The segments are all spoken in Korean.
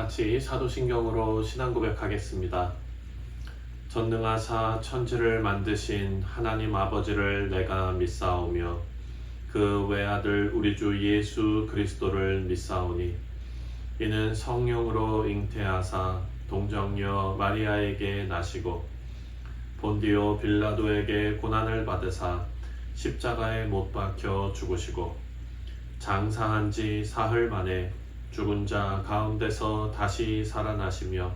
같이 사도신경으로 신앙 고백하겠습니다. 전능하사 천지를 만드신 하나님 아버지를 내가 믿사오며 그 외아들 우리 주 예수 그리스도를 믿사오니 이는 성령으로 잉태하사 동정녀 마리아에게 나시고 본디오 빌라도에게 고난을 받으사 십자가에 못 박혀 죽으시고 장사한 지 사흘 만에 죽은 자 가운데서 다시 살아나시며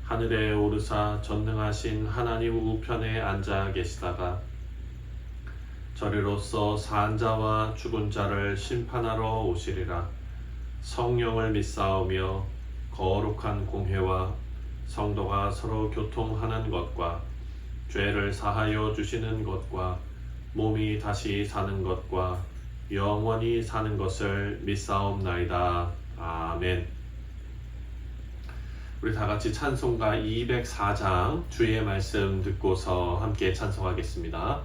하늘에 오르사 전능하신 하나님 우편에 앉아 계시다가 저리로서 산 자와 죽은 자를 심판하러 오시리라. 성령을 믿사오며 거룩한 공회와 성도가 서로 교통하는 것과 죄를 사하여 주시는 것과 몸이 다시 사는 것과 영원히 사는 것을 믿사옵나이다. 아멘. 우리 다같이 찬송가 204장 주의 말씀 듣고서 함께 찬송하겠습니다.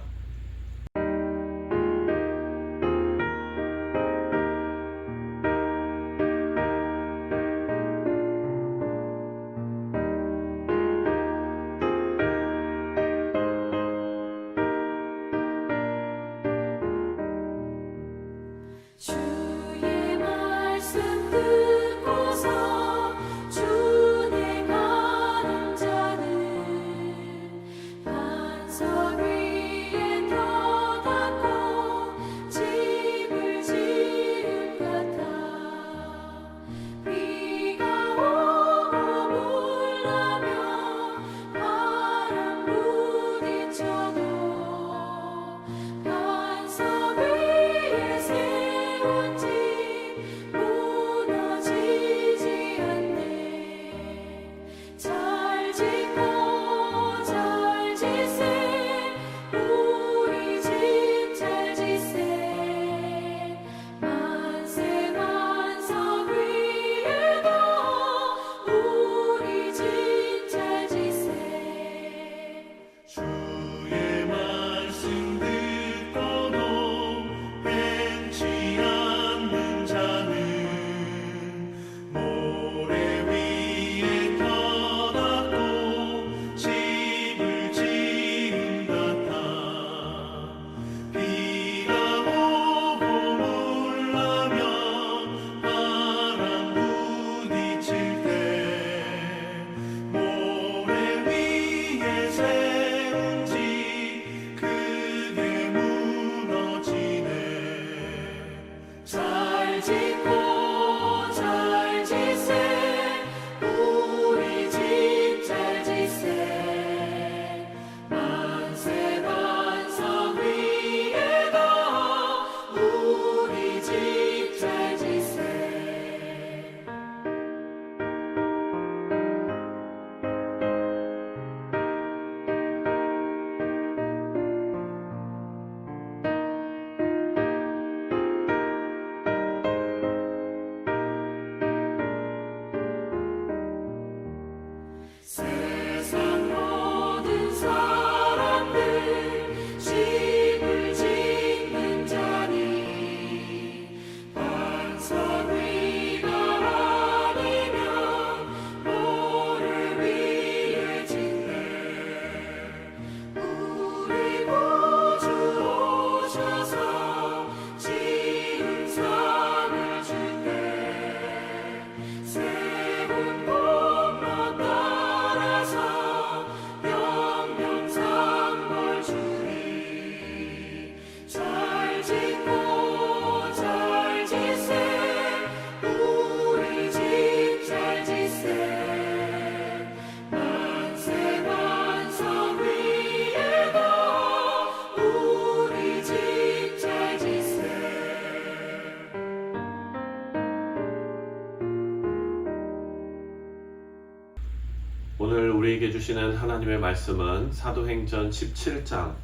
오늘 우리에게 주시는 하나님의 말씀은 사도행전 17장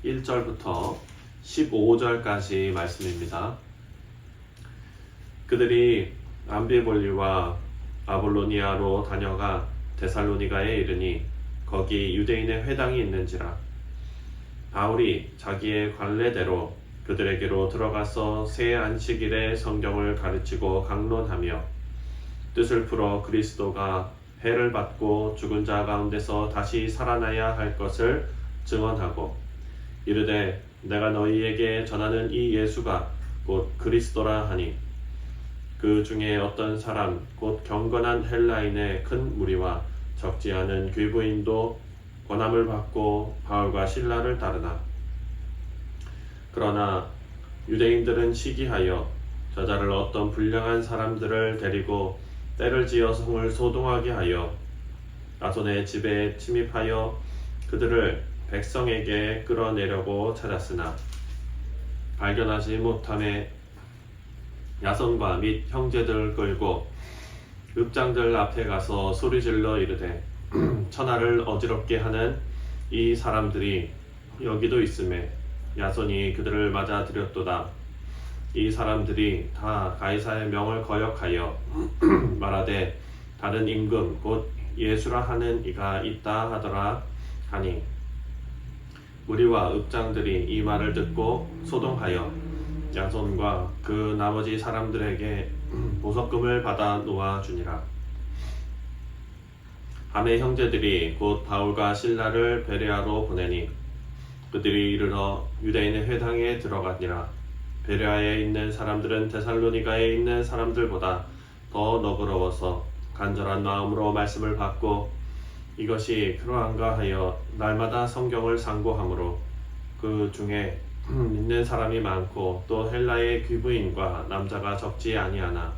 1절부터 15절까지 말씀입니다. 그들이 암비볼리와 아볼로니아로 다녀가 데살로니가에 이르니 거기 유대인의 회당이 있는지라. 바울이 자기의 관례대로 그들에게로 들어가서 새 안식일에 성경을 가르치고 강론하며 뜻을 풀어 그리스도가 해를 받고 죽은 자 가운데서 다시 살아나야 할 것을 증언하고 이르되 내가 너희에게 전하는 이 예수가 곧 그리스도라 하니 그 중에 어떤 사람 곧 경건한 헬라인의 큰 무리와 적지 않은 귀부인도 권함을 받고 바울과 실라를 따르나 그러나 유대인들은 시기하여 저자를 어떤 불량한 사람들을 데리고 때를 지어 성을 소동하게 하여 야손의 집에 침입하여 그들을 백성에게 끌어내려고 찾았으나 발견하지 못함에 야손과 및 형제들을 끌고 읍장들 앞에 가서 소리질러 이르되 천하를 어지럽게 하는 이 사람들이 여기도 있음에 야손이 그들을 맞아들였도다. 이 사람들이 다 가이사의 명을 거역하여 말하되 다른 임금 곧 예수라 하는 이가 있다 하더라 하니 무리와 읍장들이 이 말을 듣고 소동하여 야손과 그 나머지 사람들에게 보석금을 받아 놓아 주니라. 밤에 형제들이 곧 바울과 실라를 베레아로 보내니 그들이 이르러 유대인의 회당에 들어가니라. 베레아에 있는 사람들은 데살로니가에 있는 사람들보다 더 너그러워서 간절한 마음으로 말씀을 받고 이것이 그러한가 하여 날마다 성경을 상고하므로 그 중에 믿는 사람이 많고 또 헬라의 귀부인과 남자가 적지 아니하나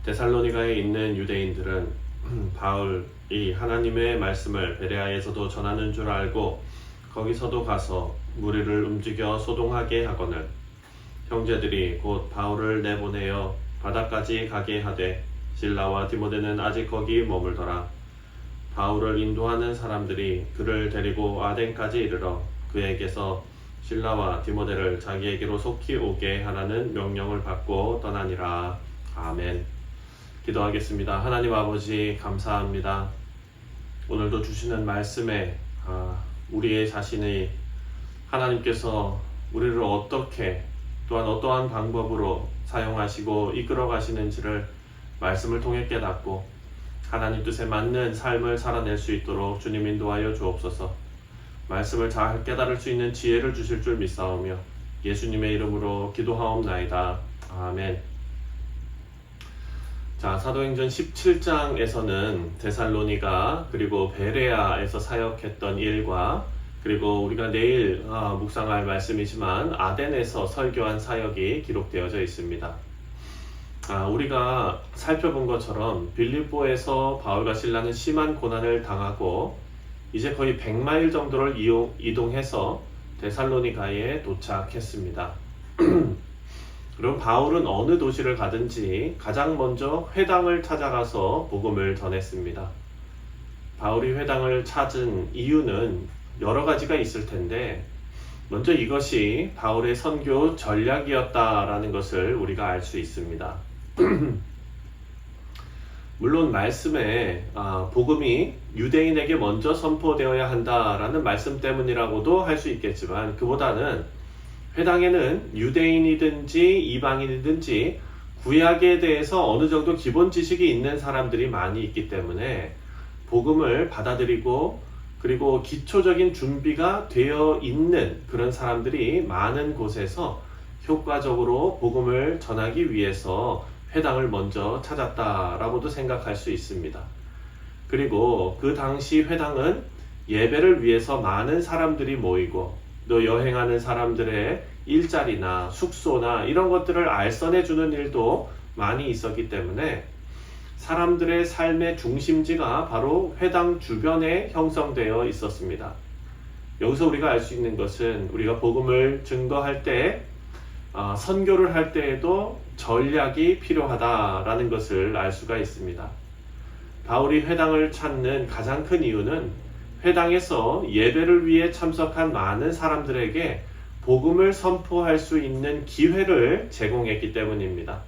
데살로니가에 있는 유대인들은 바울이 하나님의 말씀을 베레아에서도 전하는 줄 알고 거기서도 가서 무리를 움직여 소동하게 하거늘 형제들이 곧 바울을 내보내어 바다까지 가게 하되 실라와 디모데는 아직 거기 머물더라. 바울을 인도하는 사람들이 그를 데리고 아덴까지 이르러 그에게서 실라와 디모데를 자기에게로 속히 오게 하라는 명령을 받고 떠나니라. 아멘. 기도하겠습니다. 하나님 아버지 감사합니다. 오늘도 주시는 말씀에 우리의 자신이 하나님께서 우리를 어떻게 또한 어떠한 방법으로 사용하시고 이끌어 가시는지를 말씀을 통해 깨닫고 하나님 뜻에 맞는 삶을 살아낼 수 있도록 주님 인도하여 주옵소서. 말씀을 잘 깨달을 수 있는 지혜를 주실 줄 믿사오며 예수님의 이름으로 기도하옵나이다. 아멘. 자, 사도행전 17장에서는 데살로니가 그리고 베레아에서 사역했던 일과 그리고 우리가 내일 묵상할 말씀이지만 아덴에서 설교한 사역이 기록되어져 있습니다. 우리가 살펴본 것처럼 빌립보에서 바울과 실라는 심한 고난을 당하고 이제 거의 100마일 정도를 이동해서 데살로니가에 도착했습니다. 그럼 바울은 어느 도시를 가든지 가장 먼저 회당을 찾아가서 복음을 전했습니다. 바울이 회당을 찾은 이유는 여러 가지가 있을 텐데 먼저 이것이 바울의 선교 전략이었다라는 것을 우리가 알 수 있습니다. 물론 말씀에 복음이 유대인에게 먼저 선포되어야 한다라는 말씀 때문이라고도 할 수 있겠지만 그보다는 회당에는 유대인이든지 이방인이든지 구약에 대해서 어느 정도 기본 지식이 있는 사람들이 많이 있기 때문에 복음을 받아들이고 그리고 기초적인 준비가 되어 있는 그런 사람들이 많은 곳에서 효과적으로 복음을 전하기 위해서 회당을 먼저 찾았다라고도 생각할 수 있습니다. 그리고 그 당시 회당은 예배를 위해서 많은 사람들이 모이고 또 여행하는 사람들의 일자리나 숙소나 이런 것들을 알선해 주는 일도 많이 있었기 때문에 사람들의 삶의 중심지가 바로 회당 주변에 형성되어 있었습니다. 여기서 우리가 알 수 있는 것은 우리가 복음을 증거할 때 선교를 할 때에도 전략이 필요하다라는 것을 알 수가 있습니다. 바울이 회당을 찾는 가장 큰 이유는 회당에서 예배를 위해 참석한 많은 사람들에게 복음을 선포할 수 있는 기회를 제공했기 때문입니다.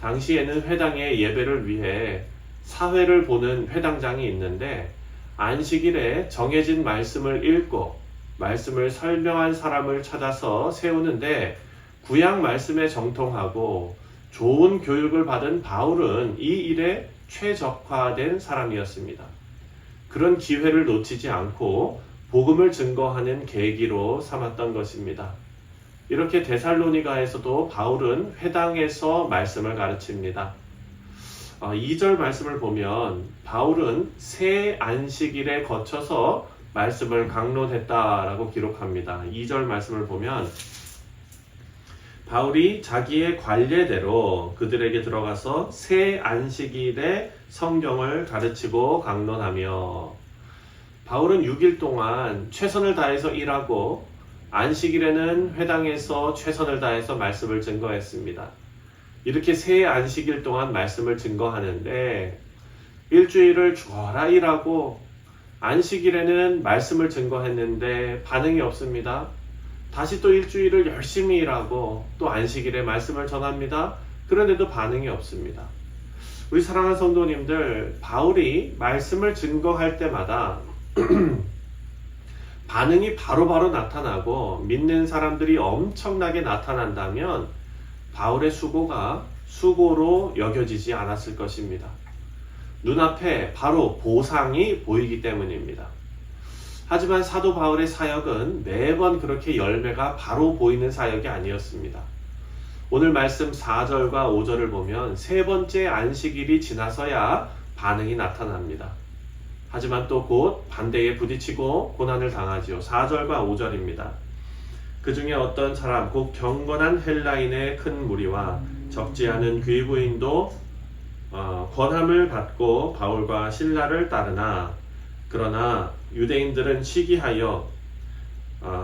당시에는 회당의 예배를 위해 사회를 보는 회당장이 있는데 안식일에 정해진 말씀을 읽고 말씀을 설명한 사람을 찾아서 세우는데 구약 말씀에 정통하고 좋은 교육을 받은 바울은 이 일에 최적화된 사람이었습니다. 그런 기회를 놓치지 않고 복음을 증거하는 계기로 삼았던 것입니다. 이렇게 데살로니가에서도 바울은 회당에서 말씀을 가르칩니다. 2절 말씀을 보면 바울은 새 안식일에 거쳐서 말씀을 강론했다라고 기록합니다. 2절 말씀을 보면 바울이 자기의 관례대로 그들에게 들어가서 새 안식일에 성경을 가르치고 강론하며, 바울은 6일 동안 최선을 다해서 일하고 안식일에는 회당에서 최선을 다해서 말씀을 증거했습니다. 이렇게 새 안식일 동안 말씀을 증거하는데 일주일을 죽어라 일하고 안식일에는 말씀을 증거했는데 반응이 없습니다. 다시 또 일주일을 열심히 일하고 또 안식일에 말씀을 전합니다. 그런데도 반응이 없습니다. 우리 사랑하는 성도님들, 바울이 말씀을 증거할 때마다 반응이 바로바로 나타나고 믿는 사람들이 엄청나게 나타난다면 바울의 수고가 수고로 여겨지지 않았을 것입니다. 눈앞에 바로 보상이 보이기 때문입니다. 하지만 사도 바울의 사역은 매번 그렇게 열매가 바로 보이는 사역이 아니었습니다. 오늘 말씀 4절과 5절을 보면 세 번째 안식일이 지나서야 반응이 나타납니다. 하지만 또 곧 반대에 부딪히고 고난을 당하지요. 4절과 5절입니다. 그 중에 어떤 사람, 곧 경건한 헬라인의 큰 무리와 적지 않은 귀부인도 권함을 받고 바울과 실라를 따르나, 그러나 유대인들은 시기하여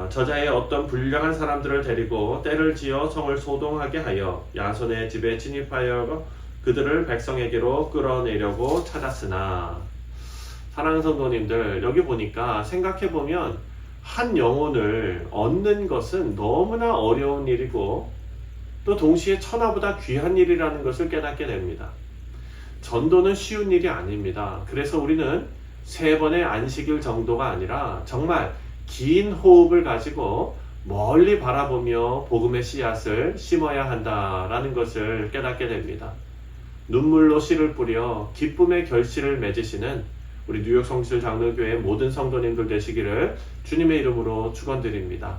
저자의 어떤 불량한 사람들을 데리고 때를 지어 성을 소동하게 하여 야손의 집에 진입하여 그들을 백성에게로 끌어내려고 찾았으나, 사랑하는 성도님들, 여기 보니까 생각해보면 한 영혼을 얻는 것은 너무나 어려운 일이고 또 동시에 천하보다 귀한 일이라는 것을 깨닫게 됩니다. 전도는 쉬운 일이 아닙니다. 그래서 우리는 3번의 안식일 정도가 아니라 정말 긴 호흡을 가지고 멀리 바라보며 복음의 씨앗을 심어야 한다라는 것을 깨닫게 됩니다. 눈물로 씨를 뿌려 기쁨의 결실을 맺으시는 우리 뉴욕 성실 장로교회 모든 성도님들 되시기를 주님의 이름으로 축원드립니다.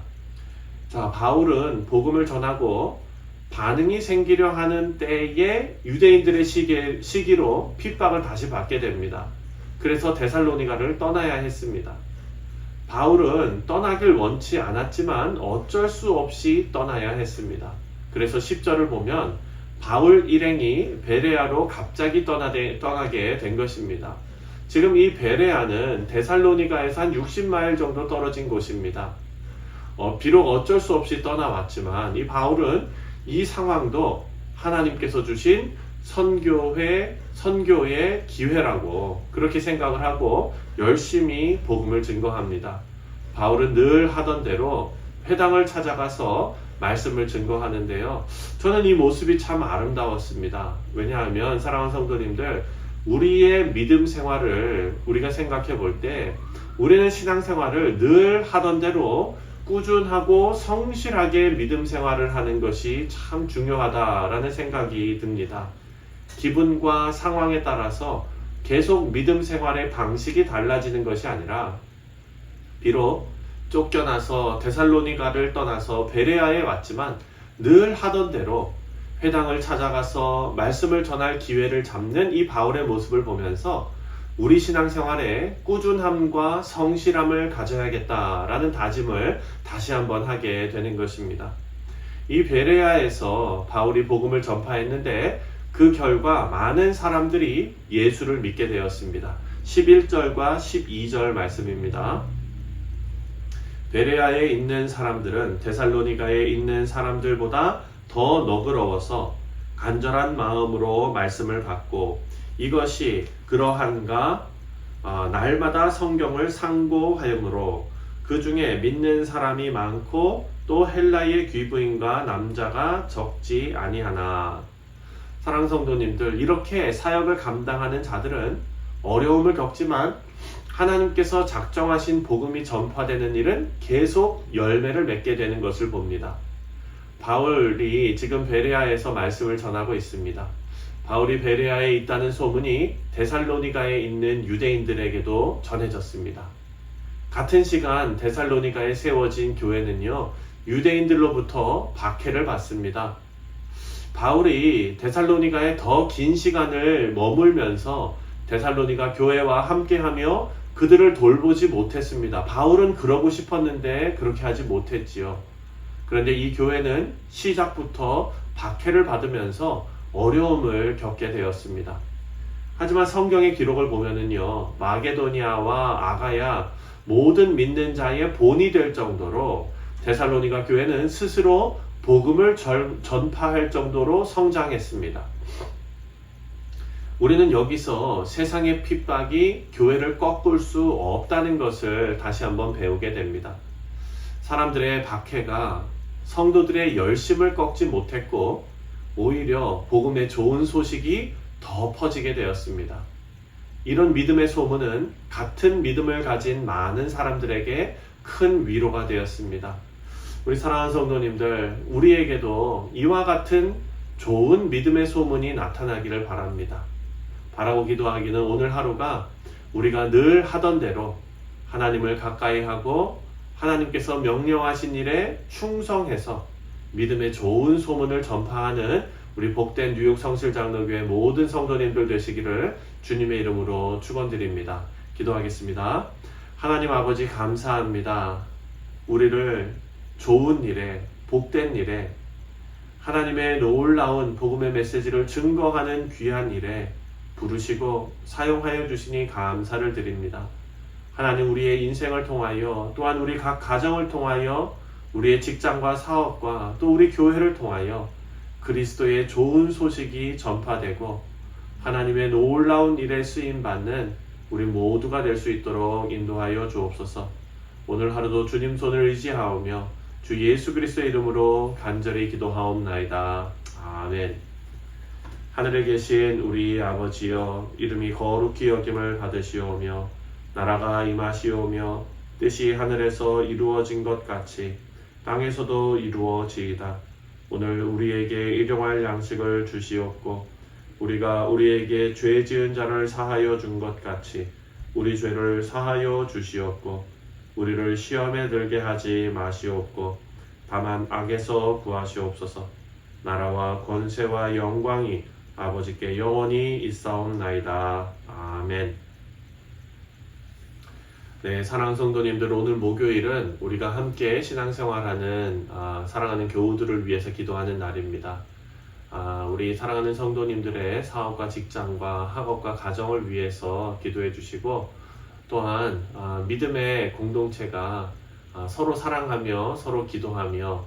자, 바울은 복음을 전하고 반응이 생기려 하는 때에 유대인들의 시기로 핍박을 다시 받게 됩니다. 그래서 데살로니가를 떠나야 했습니다. 바울은 떠나길 원치 않았지만 어쩔 수 없이 떠나야 했습니다. 그래서 10절을 보면 바울 일행이 베레아로 갑자기 떠나게 된 것입니다. 지금 이 베레아는 데살로니가에서 한 60마일 정도 떨어진 곳입니다. 비록 어쩔 수 없이 떠나왔지만 이 바울은 이 상황도 하나님께서 주신 선교의 기회라고 그렇게 생각을 하고 열심히 복음을 증거합니다. 바울은 늘 하던 대로 회당을 찾아가서 말씀을 증거하는데요. 저는 이 모습이 참 아름다웠습니다. 왜냐하면 사랑하는 성도님들, 우리의 믿음 생활을 우리가 생각해 볼 때 우리는 신앙생활을 늘 하던 대로 꾸준하고 성실하게 믿음 생활을 하는 것이 참 중요하다라는 생각이 듭니다. 기분과 상황에 따라서 계속 믿음 생활의 방식이 달라지는 것이 아니라 비록 쫓겨나서 데살로니가를 떠나서 베레아에 왔지만 늘 하던 대로 회당을 찾아가서 말씀을 전할 기회를 잡는 이 바울의 모습을 보면서 우리 신앙생활에 꾸준함과 성실함을 가져야겠다라는 다짐을 다시 한번 하게 되는 것입니다. 이 베레아에서 바울이 복음을 전파했는데 그 결과 많은 사람들이 예수를 믿게 되었습니다. 11절과 12절 말씀입니다. 베레아에 있는 사람들은 데살로니가에 있는 사람들보다 더 너그러워서 간절한 마음으로 말씀을 받고 이것이 그러한가 날마다 성경을 상고하므로 그 중에 믿는 사람이 많고 또 헬라의 귀부인과 남자가 적지 아니하나. 사랑하는 성도님들, 이렇게 사역을 감당하는 자들은 어려움을 겪지만 하나님께서 작정하신 복음이 전파되는 일은 계속 열매를 맺게 되는 것을 봅니다. 바울이 지금 베레아에서 말씀을 전하고 있습니다. 바울이 베레아에 있다는 소문이 데살로니가에 있는 유대인들에게도 전해졌습니다. 같은 시간 데살로니가에 세워진 교회는요, 유대인들로부터 박해를 받습니다. 바울이 데살로니가에 더 긴 시간을 머물면서 데살로니가 교회와 함께하며 그들을 돌보지 못했습니다. 바울은 그러고 싶었는데 그렇게 하지 못했지요. 그런데 이 교회는 시작부터 박해를 받으면서 어려움을 겪게 되었습니다. 하지만 성경의 기록을 보면은요, 마게도니아와 아가야 모든 믿는 자의 본이 될 정도로 데살로니가 교회는 스스로 복음을 전파할 정도로 성장했습니다. 우리는 여기서 세상의 핍박이 교회를 꺾을 수 없다는 것을 다시 한번 배우게 됩니다. 사람들의 박해가 성도들의 열심을 꺾지 못했고 오히려 복음의 좋은 소식이 더 퍼지게 되었습니다. 이런 믿음의 소문은 같은 믿음을 가진 많은 사람들에게 큰 위로가 되었습니다. 우리 사랑하는 성도님들, 우리에게도 이와 같은 좋은 믿음의 소문이 나타나기를 바랍니다. 바라고 기도하기는 오늘 하루가 우리가 늘 하던 대로 하나님을 가까이 하고 하나님께서 명령하신 일에 충성해서 믿음의 좋은 소문을 전파하는 우리 복된 뉴욕 성실장로교회 모든 성도님들 되시기를 주님의 이름으로 축원드립니다. 기도하겠습니다. 하나님 아버지 감사합니다. 우리를 좋은 일에, 복된 일에, 하나님의 놀라운 복음의 메시지를 증거하는 귀한 일에 부르시고 사용하여 주시니 감사를 드립니다. 하나님, 우리의 인생을 통하여 또한 우리 각 가정을 통하여 우리의 직장과 사업과 또 우리 교회를 통하여 그리스도의 좋은 소식이 전파되고 하나님의 놀라운 일에 쓰임받는 우리 모두가 될 수 있도록 인도하여 주옵소서. 오늘 하루도 주님 손을 의지하오며 주 예수 그리스도의 이름으로 간절히 기도하옵나이다. 아멘. 하늘에 계신 우리 아버지여, 이름이 거룩히 여김을 받으시오며 나라가 임하시오며 뜻이 하늘에서 이루어진 것 같이 땅에서도 이루어지이다. 오늘 우리에게 일용할 양식을 주시옵고 우리가 우리에게 죄 지은 자를 사하여 준 것 같이 우리 죄를 사하여 주시옵고 우리를 시험에 들게 하지 마시옵고 다만 악에서 구하시옵소서. 나라와 권세와 영광이 아버지께 영원히 있사옵나이다. 아멘. 네, 사랑하는 성도님들, 오늘 목요일은 우리가 함께 신앙생활하는 사랑하는 교우들을 위해서 기도하는 날입니다. 우리 사랑하는 성도님들의 사업과 직장과 학업과 가정을 위해서 기도해 주시고 또한 믿음의 공동체가 서로 사랑하며 서로 기도하며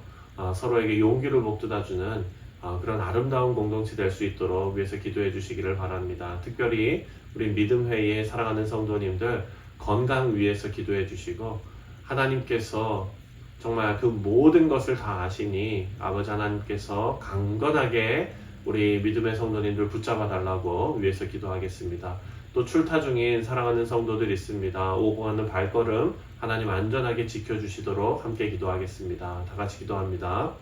서로에게 용기를 북돋아주는 그런 아름다운 공동체 될 수 있도록 위해서 기도해 주시기를 바랍니다. 특별히 우리 믿음회의에 사랑하는 성도님들 건강 위해서 기도해 주시고 하나님께서 정말 그 모든 것을 다 아시니 아버지 하나님께서 강건하게 우리 믿음의 성도님들 붙잡아 달라고 위해서 기도하겠습니다. 또 출타 중인 사랑하는 성도들 있습니다. 오고 가는 발걸음 하나님 안전하게 지켜주시도록 함께 기도하겠습니다. 다 같이 기도합니다.